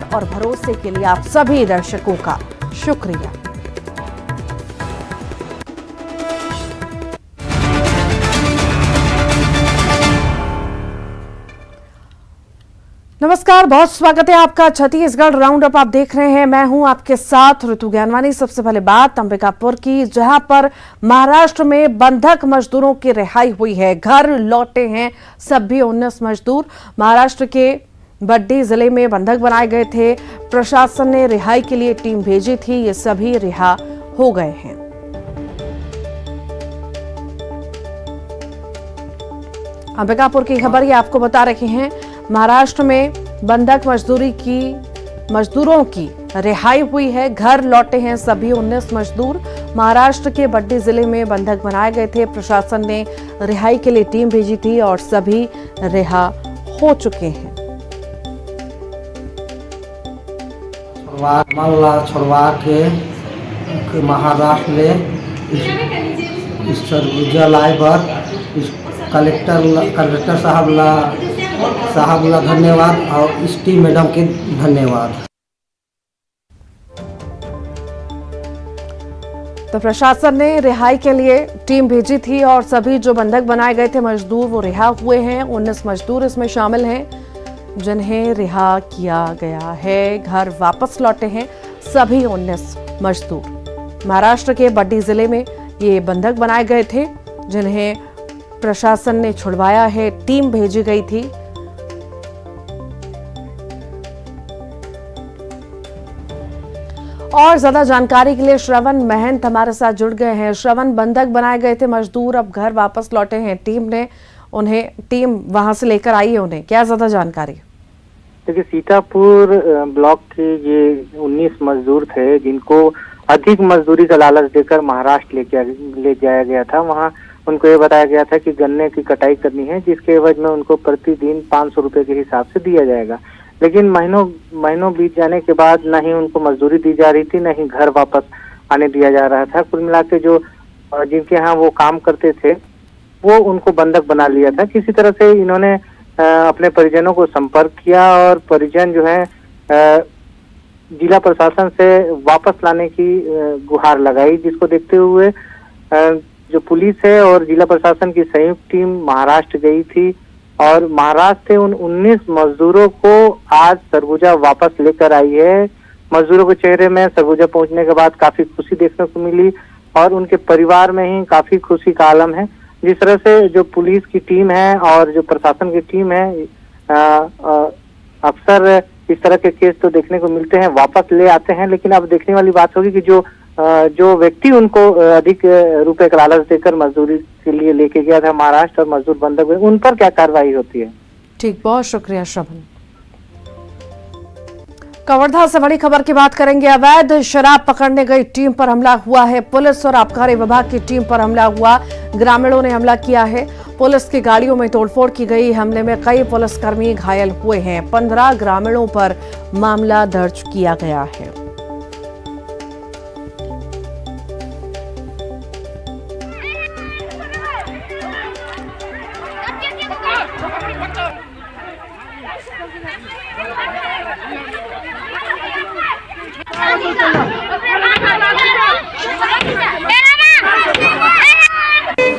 प्यार और भरोसे के लिए आप सभी दर्शकों का शुक्रिया। नमस्कार, बहुत स्वागत है आपका। छत्तीसगढ़ राउंड अप आप देख रहे हैं। मैं हूं आपके साथ ऋतु ज्ञानवानी। सबसे पहले बात अंबिकापुर की, जहां पर महाराष्ट्र में बंधक मजदूरों की रिहाई हुई है। घर लौटे हैं सभी 19 मजदूर। महाराष्ट्र के बड्डी जिले में बंधक बनाए गए थे। प्रशासन ने रिहाई के लिए टीम भेजी थी। ये सभी रिहा हो गए हैं। अंबिकापुर की खबर ये आपको बता रहे हैं। महाराष्ट्र में बंधक मजदूरों की रिहाई हुई है। घर लौटे हैं सभी 19 मजदूर। महाराष्ट्र के बड्डी जिले में बंधक बनाए गए थे। प्रशासन ने रिहाई के लिए टीम भेजी थी और सभी रिहा हो चुके हैं। छोड़वा के महाराष्ट्र में इस सरगुजा लाए पर कलेक्टर साहब ला धन्यवाद और इस टीम मैडम के धन्यवाद। तो प्रशासन ने रिहाई के लिए टीम भेजी थी और सभी जो बंधक बनाए गए थे मजदूर वो रिहा हुए हैं। 19 मजदूर इसमें शामिल हैं जिन्हें रिहा किया गया है। घर वापस लौटे हैं सभी 19 मजदूर। महाराष्ट्र के बड्डी जिले में ये बंधक बनाए गए थे जिन्हें प्रशासन ने छुड़वाया है। टीम भेजी गई थी। और ज्यादा जानकारी के लिए श्रवण महंत हमारे साथ जुड़ गए हैं। श्रवण, बंधक बनाए गए थे मजदूर, अब घर वापस लौटे हैं। टीम वहां से लेकर आई है उन्हें, क्या ज्यादा जानकारी? देखिए, सीतापुर ब्लॉक के ये 19 मजदूर थे जिनको अधिक मजदूरी का लालच देकर महाराष्ट्र ले जाया गया था। वहां उनको ये बताया गया था कि गन्ने की कटाई करनी है, जिसके एवज में उनको प्रतिदिन 500 रुपए के हिसाब से दिया जाएगा। लेकिन महीनों बीत जाने के बाद न ही उनको मजदूरी दी जा रही थी, न ही घर वापस आने दिया जा रहा था। कुल मिला के जो जिनके यहाँ वो काम करते थे वो उनको बंधक बना लिया था। किसी तरह से इन्होंने अपने परिजनों को संपर्क किया और परिजन जो है जिला प्रशासन से वापस लाने की गुहार लगाई, जिसको देखते हुए जो पुलिस है और जिला प्रशासन की संयुक्त टीम महाराष्ट्र गई थी और महाराष्ट्र से उन 19 मजदूरों को आज सरगुजा वापस लेकर आई है। मजदूरों के चेहरे में सरगुजा पहुंचने के बाद काफी खुशी देखने को मिली और उनके परिवार में ही काफी खुशी का आलम है। जिस तरह से जो पुलिस की टीम है और जो प्रशासन की टीम है, अक्सर इस तरह के केस तो देखने को मिलते हैं, वापस ले आते हैं। लेकिन अब देखने वाली बात होगी कि जो व्यक्ति उनको अधिक रुपए का लालच देकर मजदूरी के लिए लेके गया था महाराष्ट्र और मजदूर बंधक हुए, उन पर क्या कार्रवाई होती है? ठीक, बहुत शुक्रिया श्रवण। कवर्धा से बड़ी खबर की बात करेंगे। अवैध शराब पकड़ने गई टीम पर हमला हुआ है। पुलिस और आबकारी विभाग की टीम पर हमला हुआ। ग्रामीणों ने हमला किया है। पुलिस की गाड़ियों में तोड़फोड़ की गई। हमले में कई पुलिसकर्मी घायल हुए हैं। 15 ग्रामीणों पर मामला दर्ज किया गया है।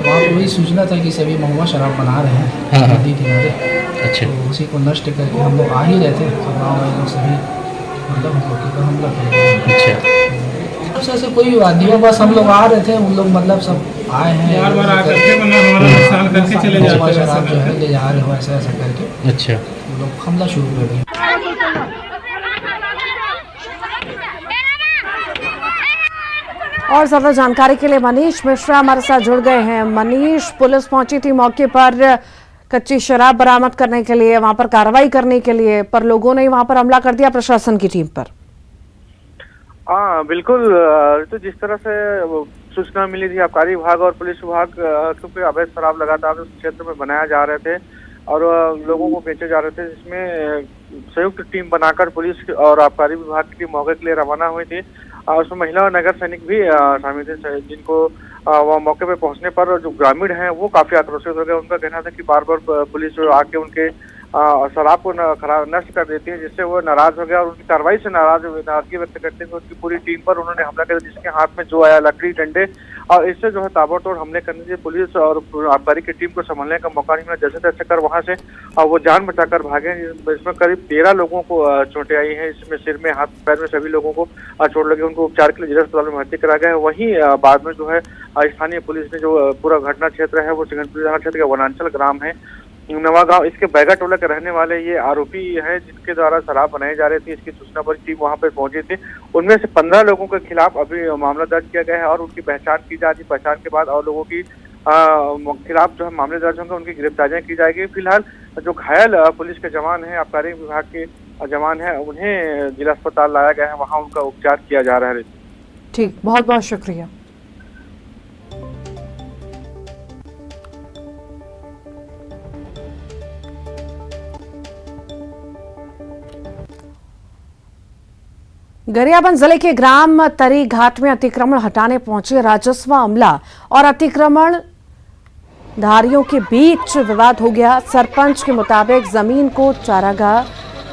वहाँ को वही सूचना था कि सभी महुआ शराब बना रहे हैं नदी किनारे। अच्छा, तो उसी को नष्ट करके हम लोग आ ही रहे थे तो गाँव वाले लोग सभी मतलब मौके पर हमला कर दिया। अच्छा, तो ऐसे कोई आदियों बस हम लोग आ रहे थे, उन लोग मतलब सब आए हैं बार बार आकर के हमारा नुकसान करके चले जाते हैं, शराब जो है ले जा रहे हो ऐसा ऐसा करके। अच्छा, वो लोग हमला शुरू कर दिया। और ज्यादा जानकारी के लिए मनीष मिश्रा हमारे साथ जुड़ गए हैं। मनीष, पुलिस पहुंची थी मौके पर कच्ची शराब बरामद करने के लिए, वहां पर कार्रवाई करने के लिए, पर लोगों ने वहां पर हमला कर दिया प्रशासन की टीम पर। हाँ बिल्कुल, तो जिस तरह से सूचना मिली थी आबकारी विभाग और पुलिस विभाग, क्योंकि अवैध शराब लगातार उस क्षेत्र में बनाया जा रहे थे और लोगों को बेचे जा रहे थे, जिसमें संयुक्त टीम बनाकर पुलिस और आबकारी विभाग की टीम मौके के लिए रवाना हुई थी। उसमें महिला और नगर सैनिक भी शामिल थे, जिनको वह मौके पे पहुंचने पर जो ग्रामीण हैं वो काफी आक्रोशित हो गए। उनका कहना था कि बार बार पुलिस जो आके उनके शराब को नष्ट कर देती है, जिससे वो नाराज हो गया और उनकी कार्रवाई से नाराजगी व्यक्त करते हुए उनकी पूरी टीम पर उन्होंने हमला कर दिया, जिसके हाथ में जो आया लकड़ी डंडे, और इससे जो है ताबड़तोड़ हमले करने से पुलिस और आबकारी की टीम को संभलने का मौका नहीं मिला। जैसे तैसे कर वहां से वो जान बचाकर भागे। इसमें करीब 13 लोगों को चोटें आई हैं, इसमें सिर में, हाथ पैर में सभी लोगों को चोट लगी, उनको उपचार के लिए जिला अस्पताल में भर्ती करा गया है। वहीं बाद में जो है स्थानीय पुलिस ने जो पूरा घटना क्षेत्र है वो सिकंदपुर थाना क्षेत्र का वनांचल ग्राम है नवागांव, इसके बैगा टोला के रहने वाले ये आरोपी है जिनके द्वारा शराब बनाई जा रही थी, इसकी सूचना पर टीम वहां पर पहुंची थी। उनमें से 15 लोगों के खिलाफ अभी मामला दर्ज किया गया है और उनकी पहचान की जा रही है। पहचान के बाद और लोगों की खिलाफ जो है मामले दर्ज होंगे, उनकी गिरफ्तारियां की जाएगी। फिलहाल जो घायल पुलिस के जवान हैं, आबकारी विभाग के जवान हैं, उन्हें जिला अस्पताल लाया गया है, वहाँ उनका उपचार किया जा रहा है। ठीक, बहुत बहुत शुक्रिया। गरियाबंद जिले के ग्राम तरी घाट में अतिक्रमण हटाने पहुंचे राजस्व अमला और अतिक्रमण धारियों के बीच विवाद हो गया। सरपंच के मुताबिक जमीन को चारागाह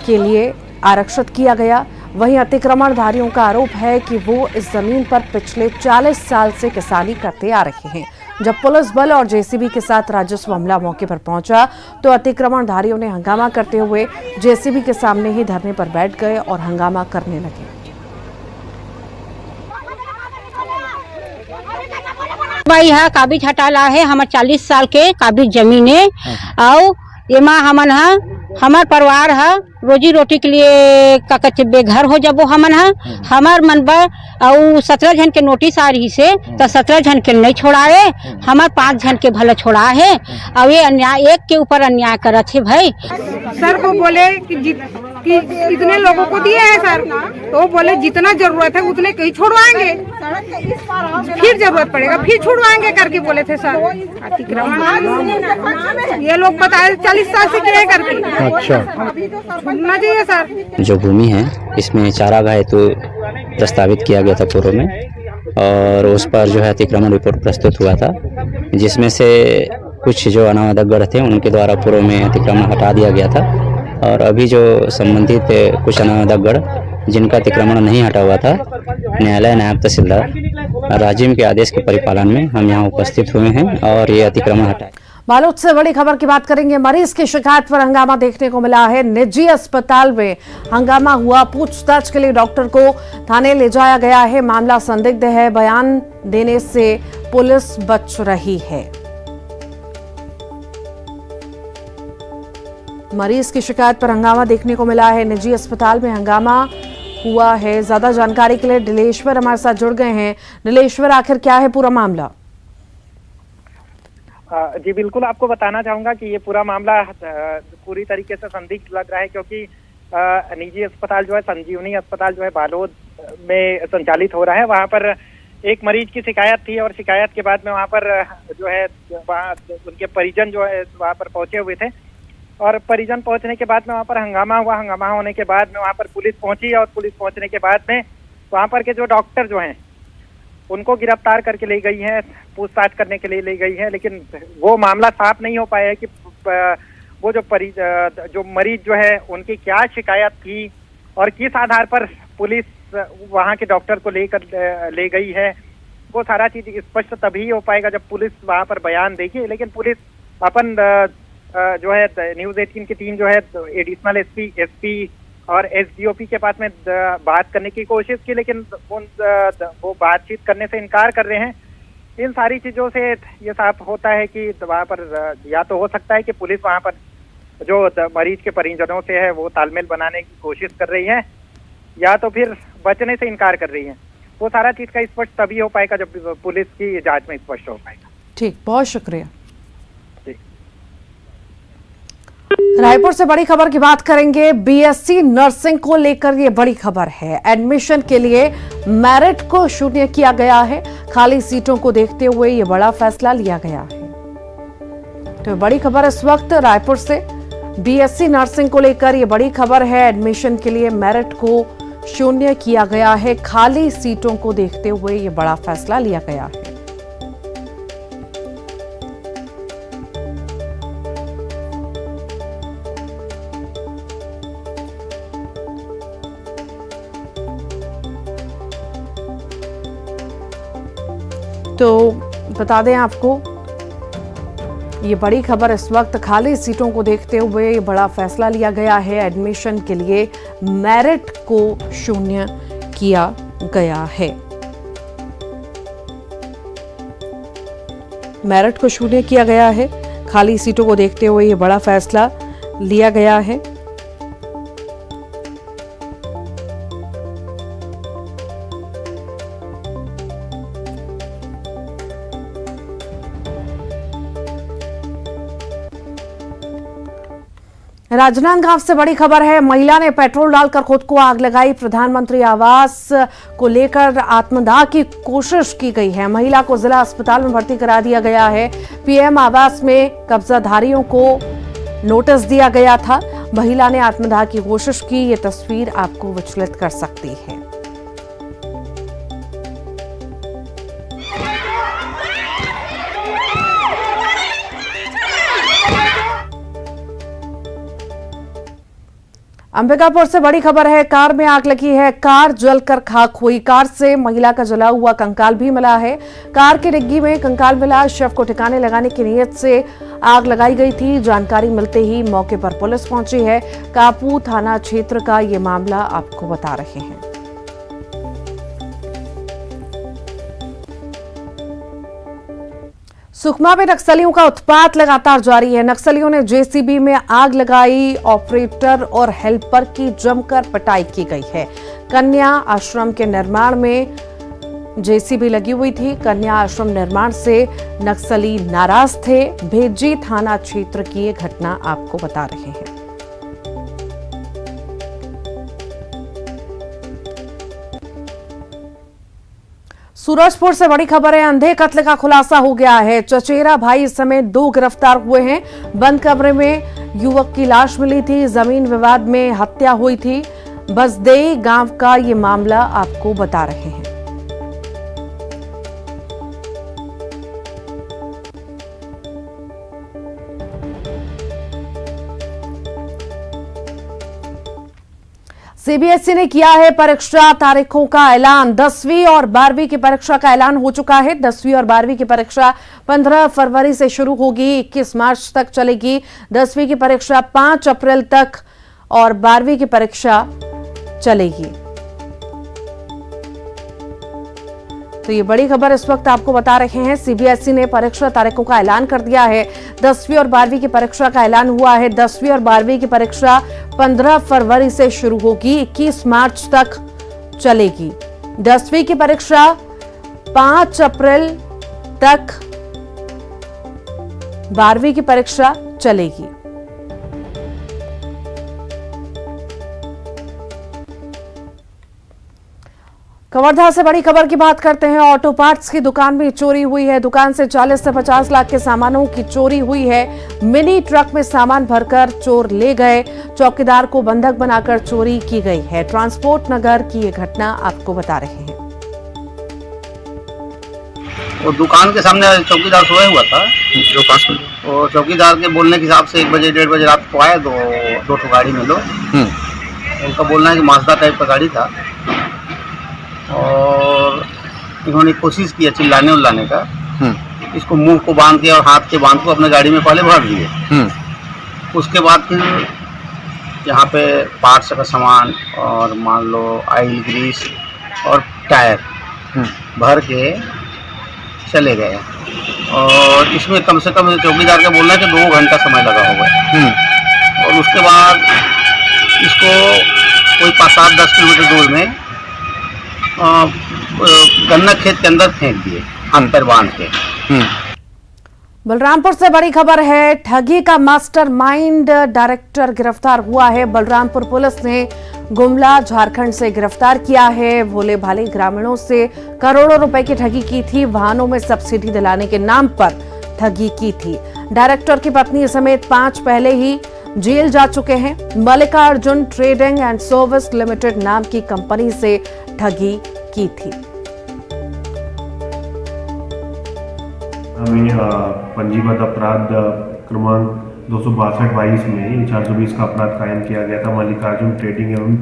के लिए आरक्षित किया गया। वहीं अतिक्रमणधारियों का आरोप है कि वो इस जमीन पर पिछले 40 साल से किसानी करते आ रहे हैं। जब पुलिस बल और जेसीबी के साथ राजस्व अमला मौके पर पहुंचा तो अतिक्रमणधारियों ने हंगामा करते हुए जेसीबी के सामने ही धरने पर बैठ गए और हंगामा करने लगे। भाई है काबिज हटाला है, हमार 40 साल के काबिज जमीन है और ये माँ हमन है, हमार परिवार है, रोजी रोटी के लिए का कहते बेघर हो जब हमन है, हमार मन पर और 17 जन के नोटिस आ रही से तो 17 जन के नहीं छोड़ाए, हमार 5 जन के भले छोड़ा है और ये अन्याय एक के ऊपर अन्याय करत है। भाई सर को बोले कि इतने लोगों को दिए हैं सर, तो बोले जितना जरूरत है उतने कहीं छोड़वाएंगे, फिर जरूरत पड़ेगा फिर छुड़वाएंगे करके बोले थे सर। ये लोग बताए 40 साल से किए करके। अच्छा, छुड़ना चाहिए सर। जो भूमि है इसमें चारागाह हेतु प्रस्तावित किया गया था पूर्व में, और उस पर जो है अतिक्रमण रिपोर्ट प्रस्तुत हुआ था, जिसमें से कुछ जो अनावश्यक गढ़ थे उनके द्वारा पूर्व में अतिक्रमण हटा दिया गया था, और अभी जो संबंधित कुछ अनावश्यक गढ़ जिनका अतिक्रमण नहीं हटा हुआ था, न्यायालय नायब तहसीलदार राजीव के आदेश के परिपालन में हम यहाँ उपस्थित हुए हैं और ये अतिक्रमण हटाए। बालोद से बड़ी खबर की बात करेंगे। मरीज की शिकायत पर हंगामा देखने को मिला है। निजी अस्पताल में हंगामा हुआ। पूछताछ के लिए डॉक्टर को थाने ले जाया गया है। मामला संदिग्ध है। बयान देने से पुलिस बच रही है। मरीज की शिकायत पर हंगामा देखने को मिला है। निजी अस्पताल में हंगामा हुआ है। ज्यादा जानकारी के लिए नीलेश्वर हमारे साथ जुड़ गए हैं। नीलेश्वर, आखिर क्या है पूरा मामला? जी बिल्कुल, आपको बताना चाहूंगा कि ये पूरा मामला पूरी तरीके से संदिग्ध लग रहा है, क्योंकि निजी अस्पताल जो है, संजीवनी अस्पताल जो है बालोद में संचालित हो रहा है। वहाँ पर एक मरीज की शिकायत थी और शिकायत के बाद में वहाँ पर जो है वहाँ उनके परिजन जो है वहाँ पर पहुंचे हुए थे, और परिजन पहुंचने के बाद में वहाँ पर हंगामा हुआ। हंगामा होने के बाद में वहाँ पर पुलिस पहुंची, और पुलिस पहुंचने के बाद में वहाँ पर के जो डॉक्टर जो हैं उनको गिरफ्तार करके ले गई है, पूछताछ करने के लिए ले गई है। लेकिन वो मामला साफ नहीं हो पाया है कि वो जो मरीज जो है उनकी क्या शिकायत थी और किस आधार पर पुलिस वहाँ के डॉक्टर को लेकर ले गई है। वो सारा चीज स्पष्ट तभी हो पाएगा जब पुलिस वहाँ पर बयान देगी। लेकिन पुलिस अपन जो है न्यूज़ 18 की टीम जो है एडिशनल एसपी और एसडीओपी के पास में बात करने की कोशिश की, लेकिन वो बातचीत करने से इनकार कर रहे हैं। इन सारी चीजों से ये साफ होता है कि वहाँ पर या तो हो सकता है कि पुलिस वहाँ पर जो मरीज के परिजनों से है वो तालमेल बनाने की कोशिश कर रही है, या तो फिर बचने से इनकार कर रही है। वो सारा चीज का स्पष्ट तभी हो पाएगा जब पुलिस की जांच में स्पष्ट हो पाएगा। ठीक, बहुत शुक्रिया। रायपुर से बड़ी खबर की बात करेंगे। बीएससी नर्सिंग को लेकर ये बड़ी खबर है। एडमिशन के लिए मेरिट को शून्य किया गया है। खाली सीटों को देखते हुए ये बड़ा फैसला लिया गया है। तो बड़ी खबर इस वक्त रायपुर से बीएससी नर्सिंग को लेकर ये बड़ी खबर है। एडमिशन के लिए मेरिट को शून्य किया गया है। खाली सीटों को देखते हुए ये बड़ा फैसला लिया गया है। तो बता दें आपको, ये बड़ी खबर इस वक्त खाली सीटों को देखते हुए ये बड़ा फैसला लिया गया है। एडमिशन के लिए मेरिट को शून्य किया गया है। मेरिट को शून्य किया गया है। खाली सीटों को देखते हुए ये बड़ा फैसला लिया गया है। राजनांदगांव से बड़ी खबर है। महिला ने पेट्रोल डालकर खुद को आग लगाई। प्रधानमंत्री आवास को लेकर आत्मदाह की कोशिश की गई है। महिला को जिला अस्पताल में भर्ती करा दिया गया है। पीएम आवास में कब्जाधारियों को नोटिस दिया गया था। महिला ने आत्मदाह की कोशिश की। ये तस्वीर आपको विचलित कर सकती है। अंबिकापुर से बड़ी खबर है। कार में आग लगी है। कार जलकर खाक हुई। कार से महिला का जला हुआ कंकाल भी मिला है। कार की डिग्गी में कंकाल मिला। शव को ठिकाने लगाने की नीयत से आग लगाई गई थी। जानकारी मिलते ही मौके पर पुलिस पहुंची है। कापू थाना क्षेत्र का ये मामला आपको बता रहे हैं। सुकमा में नक्सलियों का उत्पात लगातार जारी है। नक्सलियों ने जेसीबी में आग लगाई। ऑपरेटर और हेल्पर की जमकर पिटाई की गई है। कन्या आश्रम के निर्माण में जेसीबी लगी हुई थी। कन्या आश्रम निर्माण से नक्सली नाराज थे। भेजी थाना क्षेत्र की ये घटना आपको बता रहे हैं। सूरजपुर से बड़ी खबर है। अंधे कत्ल का खुलासा हो गया है। चचेरा भाई समेत 2 गिरफ्तार हुए हैं। बंद कमरे में युवक की लाश मिली थी। जमीन विवाद में हत्या हुई थी। बसदेई गांव का ये मामला आपको बता रहे हैं। सीबीएसई ने किया है परीक्षा तारीखों का ऐलान। 10वीं और 12वीं की परीक्षा का ऐलान हो चुका है। 10वीं और 12वीं की परीक्षा 15 फरवरी से शुरू होगी, 21 मार्च तक चलेगी। 10वीं की परीक्षा 5 अप्रैल तक और 12वीं की परीक्षा चलेगी। तो ये बड़ी खबर इस वक्त आपको बता रहे हैं। सीबीएसई ने परीक्षा तारीखों का ऐलान कर दिया है। 10वीं और 12वीं की परीक्षा का ऐलान हुआ है। 10वीं और 12वीं की परीक्षा 15 फरवरी से शुरू होगी, 21 मार्च तक चलेगी। 10वीं की परीक्षा 5 अप्रैल तक, 12वीं की परीक्षा चलेगी। कवर्धा से बड़ी खबर की बात करते हैं। ऑटो पार्ट्स की दुकान में चोरी हुई है। दुकान से 40 से 50 लाख के सामानों की चोरी हुई है। मिनी ट्रक में सामान भरकर चोर ले गए। चौकीदार को बंधक बनाकर चोरी की गई है। ट्रांसपोर्ट नगर की ये घटना आपको बता रहे हैं। और दुकान के सामने चौकीदार सोया हुआ था जो पास में, और चौकीदार के बोलने के हिसाब से 1 बजे 1:30 बजे रात को आए। दो ठो गाड़ी में लोग, उनका बोलना है कि माजदा टाइप का गाड़ी था, और इन्होंने कोशिश किया चिल्लाने उल्लाने का। इसको मुंह को बांध के और हाथ के बांध को अपने गाड़ी में पहले भर दिए। उसके बाद फिर यहाँ पे पार्ट्स का सामान और मान लो ऑयल, ग्रीस और टायर भर के चले गए। और इसमें कम से कम चौकीदार का बोलना है कि 2 घंटा समय लगा होगा। और उसके बाद इसको कोई 7-10 किलोमीटर दूर में गन्ना खेत के अंदर फेंक दिए, हाथ पैर बांध के। बलरामपुर से बड़ी खबर है। ठगी का मास्टरमाइंड डायरेक्टर गिरफ्तार हुआ है। बलरामपुर पुलिस ने गुमला झारखंड से गिरफ्तार किया है। भोले भाले ग्रामीणों से करोड़ों रुपए की ठगी की थी। वाहनों में सब्सिडी दिलाने के नाम पर ठगी की थी। डायरेक्टर की पत्नी समेत 5 पहले ही जेल जा चुके हैं। Mallikarjun trading and service limited नाम की कंपनी से ठगी की थी। हमें पंजीबद्ध अपराध क्रमांक 262/22 में 420 का अपराध कायम किया गया था। मल्लिकार्जुन ट्रेडिंग एवं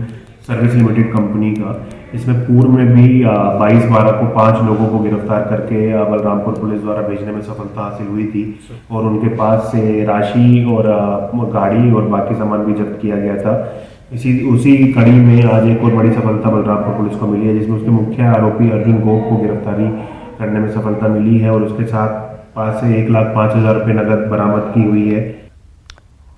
सर्विस लिमिटेड कंपनी का। इसमें पूर्व में भी 22/12 को 5 लोगों को गिरफ्तार करके बलरामपुर पुलिस द्वारा भेजने में सफलता हासिल हुई थी और उनके पास से राशि और गाड़ी और बाकी सामान भी जब्त किया गया था। उसी कड़ी में आज एक और बड़ी सफलता बलरामपुर पुलिस को मिली है, जिसमें उसके मुख्य आरोपी अर्जुन गोप को गिरफ्तारी करने में सफलता मिली है और उसके साथ पास से 1,05,000 रुपये नकद बरामद की हुई है।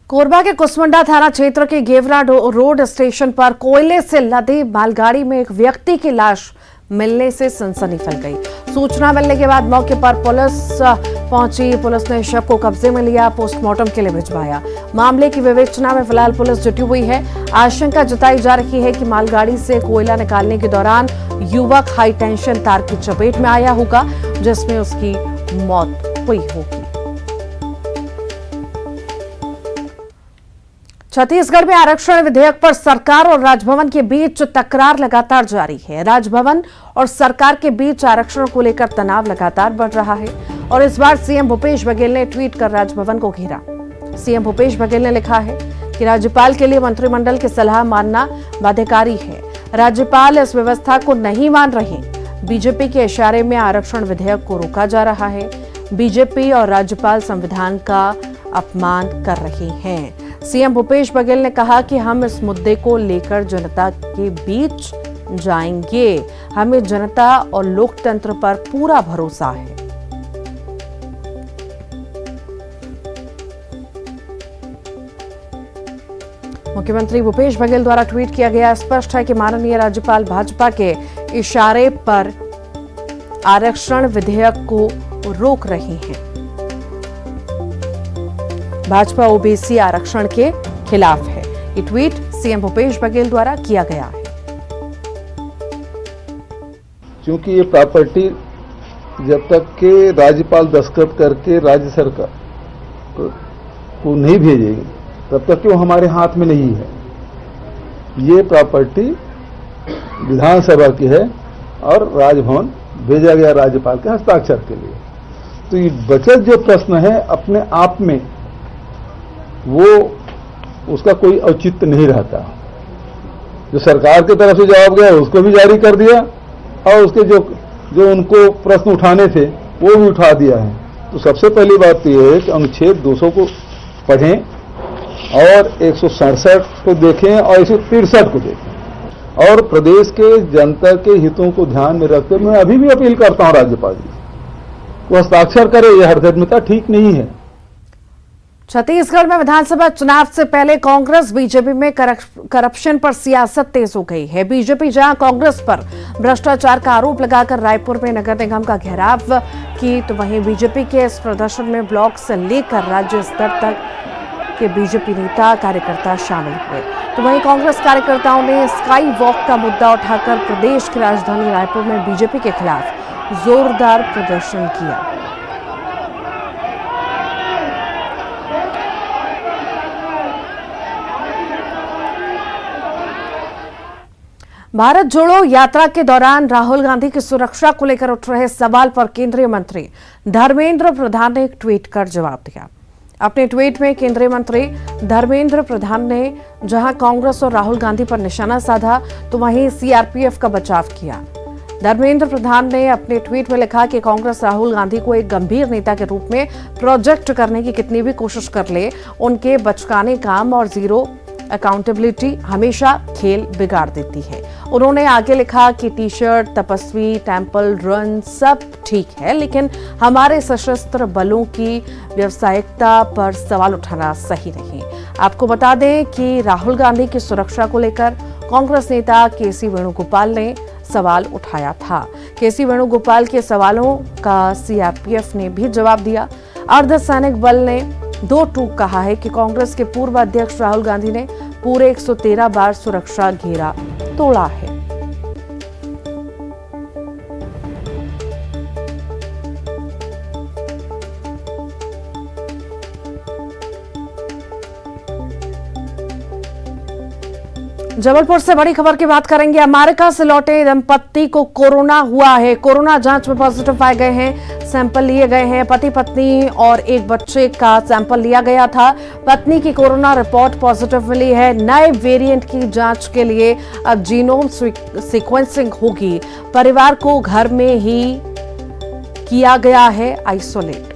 कोरबा के कुसमुंडा थाना क्षेत्र के गेवरा रोड स्टेशन पर कोयले से लदी मालगाड़ी में एक व्यक्ति की लाश मिलने से सनसनी फैल गई। सूचना मिलने के बाद मौके पर पुलिस पहुंची। पुलिस ने शव को कब्जे में लिया, पोस्टमार्टम के लिए भिजवाया। मामले की विवेचना में फिलहाल पुलिस जुटी हुई है। आशंका जताई जा रही है कि मालगाड़ी से कोयला निकालने के दौरान युवक हाई टेंशन तार की चपेट में आया होगा, जिसमें उसकी मौत हुई होगी। छत्तीसगढ़ में आरक्षण विधेयक पर सरकार और राजभवन के बीच तकरार लगातार जारी है। राजभवन और सरकार के बीच आरक्षण को लेकर तनाव लगातार बढ़ रहा है और इस बार सीएम भूपेश बघेल ने ट्वीट कर राजभवन को घेरा। सीएम भूपेश बघेल ने लिखा है कि राज्यपाल के लिए मंत्रिमंडल की सलाह मानना बाध्यकारी है। राज्यपाल इस व्यवस्था को नहीं मान रहे। बीजेपी के इशारे में आरक्षण विधेयक को रोका जा रहा है। बीजेपी और राज्यपाल संविधान का अपमान कर रहे हैं। सीएम भूपेश बघेल ने कहा कि हम इस मुद्दे को लेकर जनता के बीच जाएंगे। हमें जनता और लोकतंत्र पर पूरा भरोसा है। मुख्यमंत्री भूपेश बघेल द्वारा ट्वीट किया गया स्पष्ट है कि माननीय राज्यपाल भाजपा के इशारे पर आरक्षण विधेयक को रोक रहे हैं। भाजपा ओबीसी आरक्षण के खिलाफ है। ये ट्वीट सीएम भूपेश बघेल द्वारा किया गया है। क्योंकि ये प्रॉपर्टी जब तक के राज्यपाल दस्तखत करके राज्य सरकार को नहीं भेजेगी तब तक कि वो हमारे हाथ में नहीं है। ये प्रॉपर्टी विधानसभा की है और राजभवन भेजा गया राज्यपाल के हस्ताक्षर के लिए। तो ये बचत जो प्रश्न है अपने आप में वो उसका कोई औचित्य नहीं रहता। जो सरकार की तरफ से जवाब गया उसको भी जारी कर दिया और उसके जो उनको प्रश्न उठाने थे वो भी उठा दिया है। तो सबसे पहली बात तो ये है कि अनुच्छेद 200 को पढ़ें और 167 को देखें और 163 को देखें और प्रदेश के जनता के हितों को ध्यान में रखते हुए मैं अभी भी अपील करता हूं राज्यपाल जी को हस्ताक्षर करे। यह हरदर्मिता ठीक नहीं है। छत्तीसगढ़ में विधानसभा चुनाव से पहले कांग्रेस बीजेपी में करप्शन पर सियासत तेज हो गई है। बीजेपी जहां कांग्रेस पर भ्रष्टाचार का आरोप लगाकर रायपुर में नगर निगम का घेराव की, तो वहीं बीजेपी के इस प्रदर्शन में ब्लॉक से लेकर राज्य स्तर तक के बीजेपी नेता कार्यकर्ता शामिल हुए। तो वहीं कांग्रेस कार्यकर्ताओं ने स्काई वॉक का मुद्दा उठाकर प्रदेश की राजधानी रायपुर में बीजेपी के खिलाफ जोरदार प्रदर्शन किया। भारत जोड़ो यात्रा के दौरान राहुल गांधी की सुरक्षा को लेकर उठ रहे सवाल पर केंद्रीय मंत्री धर्मेंद्र प्रधान ने एक ट्वीट कर जवाब दिया। अपने ट्वीट में केंद्रीय मंत्री धर्मेंद्र प्रधान ने जहां कांग्रेस और राहुल गांधी पर निशाना साधा, तो वहीं सीआरपीएफ का बचाव किया। धर्मेंद्र प्रधान ने अपने ट्वीट में लिखा कि कांग्रेस राहुल गांधी को एक गंभीर नेता के रूप में प्रोजेक्ट करने की कितनी भी कोशिश कर ले, उनके बचकाने काम और जीरो अकाउंटेबिलिटी हमेशा खेल बिगाड़ देती है। उन्होंने आगे लिखा कि टी शर्ट, तपस्वी, टेम्पल रन सब ठीक है, लेकिन हमारे सशस्त्र बलों की व्यावसायिकता पर सवाल उठाना सही नहीं। आपको बता दें कि राहुल गांधी की सुरक्षा को लेकर कांग्रेस नेता केसी वेणुगोपाल ने सवाल उठाया था। केसी वेणुगोपाल के सवालों का सीआरपीएफ ने भी जवाब दिया। अर्धसैनिक बल ने 2 टूक कहा है कि कांग्रेस के पूर्व अध्यक्ष राहुल गांधी ने पूरे 113 बार सुरक्षा घेरा तोड़ा है। जबलपुर से बड़ी खबर की बात करेंगे। अमेरिका से लौटे दंपत्ति को कोरोना हुआ है। कोरोना जांच में पॉजिटिव पाए गए हैं, सैंपल लिए गए हैं। पति पत्नी और एक बच्चे का सैंपल लिया गया था। पत्नी की कोरोना रिपोर्ट पॉजिटिव मिली है। नए वेरिएंट की जांच के लिए अब जीनोम सीक्वेंसिंग होगी। परिवार को घर में ही किया गया है आइसोलेट।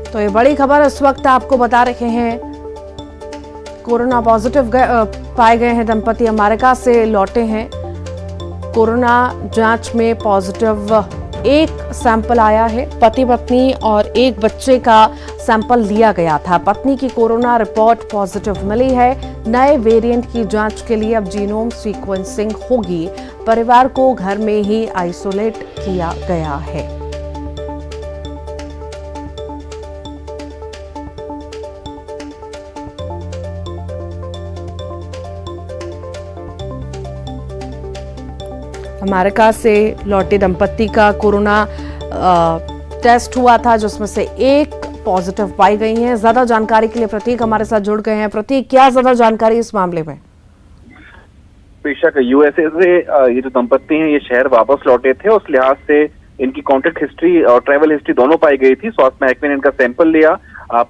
तो ये बड़ी खबर इस वक्त आपको बता रहे हैं। कोरोना पॉजिटिव पाए गए हैं दंपति, अमेरिका से लौटे हैं। कोरोना जांच में पॉजिटिव एक सैंपल आया है। पति पत्नी और एक बच्चे का सैंपल लिया गया था। पत्नी की कोरोना रिपोर्ट पॉजिटिव मिली है। नए वेरिएंट की जांच के लिए अब जीनोम सीक्वेंसिंग होगी। परिवार को घर में ही आइसोलेट किया गया है। अमेरिका से लौटे दंपत्ति का कोरोना टेस्ट हुआ था, जिसमें से एक पॉजिटिव पाई गई है। ज्यादा जानकारी के लिए प्रतीक हमारे साथ जुड़ गए हैं। प्रतीक, क्या ज्यादा जानकारी इस मामले में? बेशक यूएसए से ये जो दंपत्ति हैं ये शहर वापस लौटे थे। उस लिहाज से इनकी कॉन्टैक्ट हिस्ट्री और ट्रैवल हिस्ट्री दोनों पाई गई थी। स्वास्थ्य महकमे ने इनका सैंपल लिया।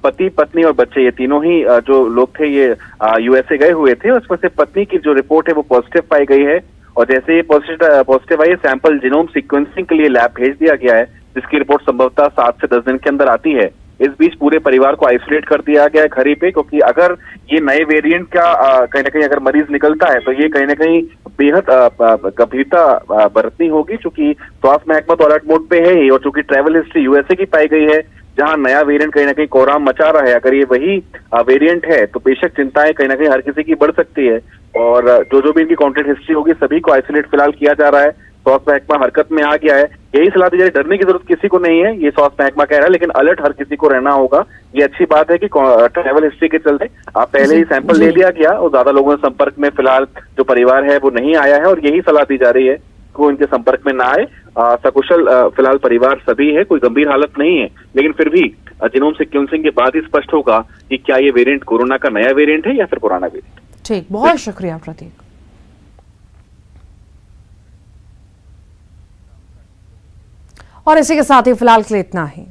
पति पत्नी और बच्चे ये तीनों ही जो लोग थे ये यूएसए गए हुए थे। उसमें से पत्नी की जो रिपोर्ट है वो पॉजिटिव पाई गई है और जैसे ये पॉजिटिव आई, सैंपल जीनोम सीक्वेंसिंग के लिए लैब भेज दिया गया है, जिसकी रिपोर्ट संभवतः 7 से 10 दिन के अंदर आती है। इस बीच पूरे परिवार को आइसोलेट कर दिया गया है घर ही पे, क्योंकि अगर ये नए वेरिएंट का कहीं ना कहीं अगर मरीज निकलता है तो ये कहीं ना कहीं बेहद गंभीरता बरतनी होगी। चूंकि स्वास्थ्य महकमा तो अलर्ट मोड पे है ही और चूंकि ट्रैवल हिस्ट्री यूएसए की पाई गई है, जहां नया वेरिएंट कहीं ना कहीं कोहराम मचा रहा है, अगर ये वही वेरिएंट है तो बेशक चिंताएं कहीं ना कहीं हर किसी की बढ़ सकती है। और जो भी इनकी कॉन्टैक्ट हिस्ट्री होगी सभी को आइसोलेट फिलहाल किया जा रहा है। स्वास्थ्य महकमा हरकत में आ गया है। यही सलाह दी जा रही है, डरने की जरूरत किसी को नहीं है, ये स्वास्थ्य महकमा कह रहा है, लेकिन अलर्ट हर किसी को रहना होगा। ये अच्छी बात है कि ट्रैवल हिस्ट्री के चलते आप पहले ही सैंपल ले लिया गया और ज्यादा लोगों के संपर्क में फिलहाल जो परिवार है वो नहीं आया है और यही सलाह दी जा रही है को इनके संपर्क में ना आए। सकुशल फिलहाल परिवार सभी है, कोई गंभीर हालत नहीं है, लेकिन फिर भी जीनोम सीक्वेंसिंग के बाद ही स्पष्ट होगा कि क्या ये वेरिएंट कोरोना का नया वेरिएंट है या फिर पुराना वेरिएंट। ठीक, बहुत शुक्रिया प्रतीक। और इसी के साथ ही फिलहाल के लिए इतना ही।